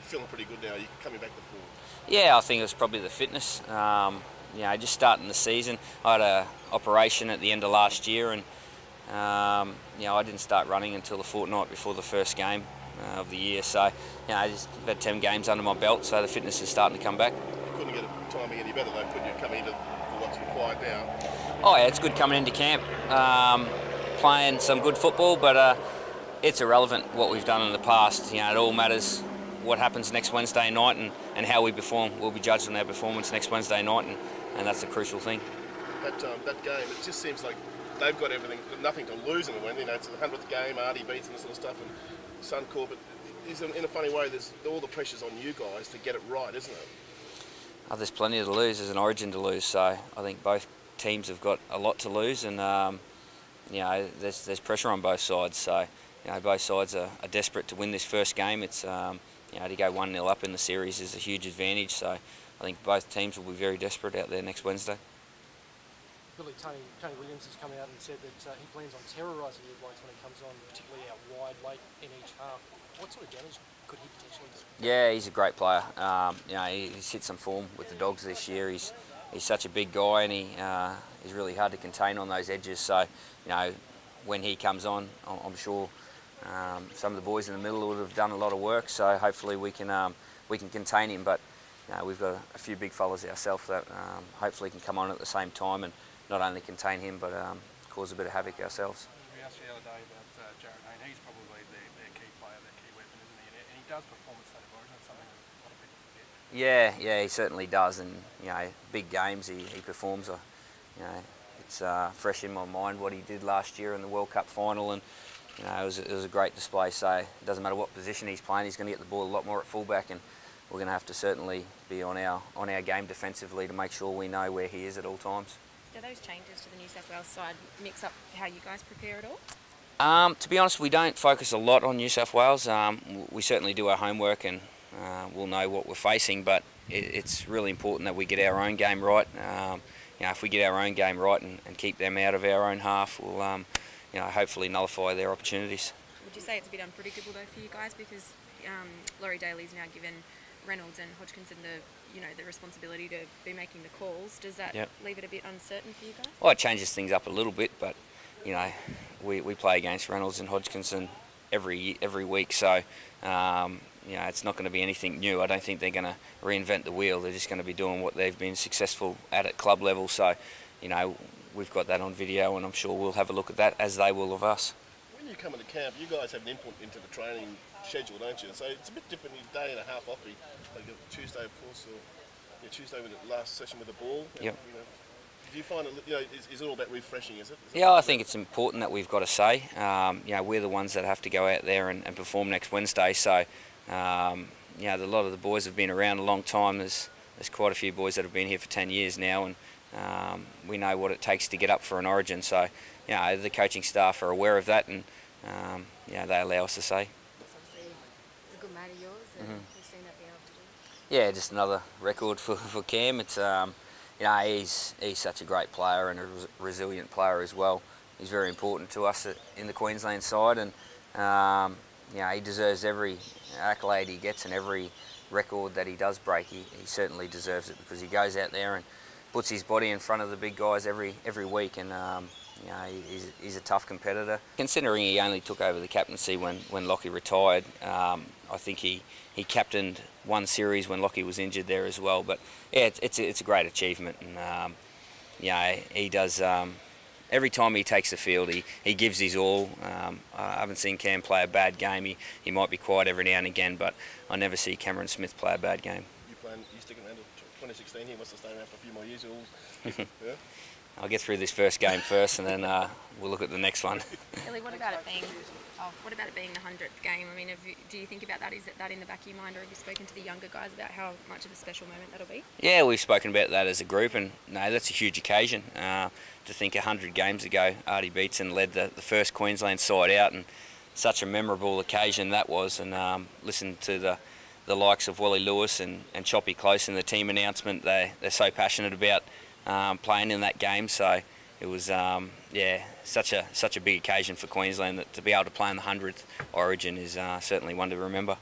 feeling pretty good now. You're coming back to form. Yeah, I think it was probably the fitness. Just starting the season, I had an operation at the end of last year, and I didn't start running until the fortnight before the first game of the year. So, I just had 10 games under my belt, so the fitness is starting to come back. You couldn't get a timing any better though, couldn't you, coming into what's required now? Oh yeah, it's good coming into camp, playing some good football, but it's irrelevant what we've done in the past. It all matters what happens next Wednesday night and how we perform. We'll be judged on our performance next Wednesday night, and that's the crucial thing. That game, it just seems like they've got everything, nothing to lose in the win. It's the 100th game, Artie beats and this sort of stuff, and Suncorp. But in a funny way, there's all the pressure's on you guys to get it right, isn't it? There's plenty to lose. There's an origin to lose, so I think both teams have got a lot to lose, and there's pressure on both sides. So both sides are desperate to win this first game. It's to go 1-0 up in the series is a huge advantage. So I think both teams will be very desperate out there next Wednesday. Billy, Tony Williams has come out and said that he plans on terrorising you blokes when he comes on, particularly out wide late in each half. What sort of damage could he potentially do? Yeah, he's a great player. He's hit some form with the Dogs this year. He's such a big guy, and he's really hard to contain on those edges. So, when he comes on, I'm sure some of the boys in the middle would have done a lot of work. So hopefully we can contain him. But we've got a few big fellas ourselves that hopefully can come on at the same time and not only contain him but cause a bit of havoc ourselves. We asked you the other day about Jared Hayne. He's probably their key player, their key weapon, isn't he? And he does perform at State of Origin. That's something that a lot of people forget. Yeah, he certainly does. And big games he performs. It's fresh in my mind what he did last year in the World Cup final, and it was a great display. So it doesn't matter what position he's playing, he's going to get the ball a lot more at fullback, and we're going to have to certainly be on our game defensively to make sure we know where he is at all times. Do those changes to the New South Wales side mix up how you guys prepare at all? To be honest, we don't focus a lot on New South Wales. We certainly do our homework, and we'll know what we're facing, but it's really important that we get our own game right. If we get our own game right and keep them out of our own half, we'll hopefully nullify their opportunities. Would you say it's a bit unpredictable though for you guys, because Laurie Daly's now given Reynolds and Hodgkinson the responsibility to be making the calls? Does that leave it a bit uncertain for you guys? Well, it changes things up a little bit, but we play against Reynolds and Hodgkinson every week, so it's not going to be anything new. I don't think they're going to reinvent the wheel. They're just going to be doing what they've been successful at club level. So we've got that on video, and I'm sure we'll have a look at that, as they will of us. When you come into camp, you guys have an input into the training schedule, don't you? So it's a bit different. A day and a half off, like Tuesday, of course, or Tuesday with the last session with the ball. Yep. Do you find is it all about refreshing? Is it? Yeah, I think it's important that we've got to say. We're the ones that have to go out there and perform next Wednesday. So, a lot of the boys have been around a long time. There's quite a few boys that have been here for 10 years now, and we know what it takes to get up for an Origin. So, the coaching staff are aware of that, and they allow us to say. It's a good mate of yours, and we've seen that being able to do. Yeah, just another record for Cam. It's he's such a great player and a resilient player as well. He's very important to us in the Queensland side, and he deserves every accolade he gets and every record that he does break. He certainly deserves it, because he goes out there and puts his body in front of the big guys every week, and he's a tough competitor. Considering he only took over the captaincy when Lockie retired, I think he captained one series when Lockie was injured there as well. But yeah, it's a great achievement, and he does. Every time he takes the field, he gives his all. I haven't seen Cam play a bad game. He might be quiet every now and again, but I never see Cameron Smith play a bad game. You sticking around to 2016? He wants to stay around for a few more years. Yeah? I'll get through this first game first, and then we'll look at the next one. Billy, what about it being the 100th game? I mean, do you think about that? Is that in the back of your mind, or have you spoken to the younger guys about how much of a special moment that'll be? Yeah, we've spoken about that as a group, and no, that's a huge occasion. To think 100 games ago, Artie Beetson led the first Queensland side out, and such a memorable occasion that was. And listen to the likes of Wally Lewis and Choppy Close in the team announcement. They're so passionate about playing in that game. So it was such a big occasion for Queensland that to be able to play in the 100th Origin is certainly one to remember.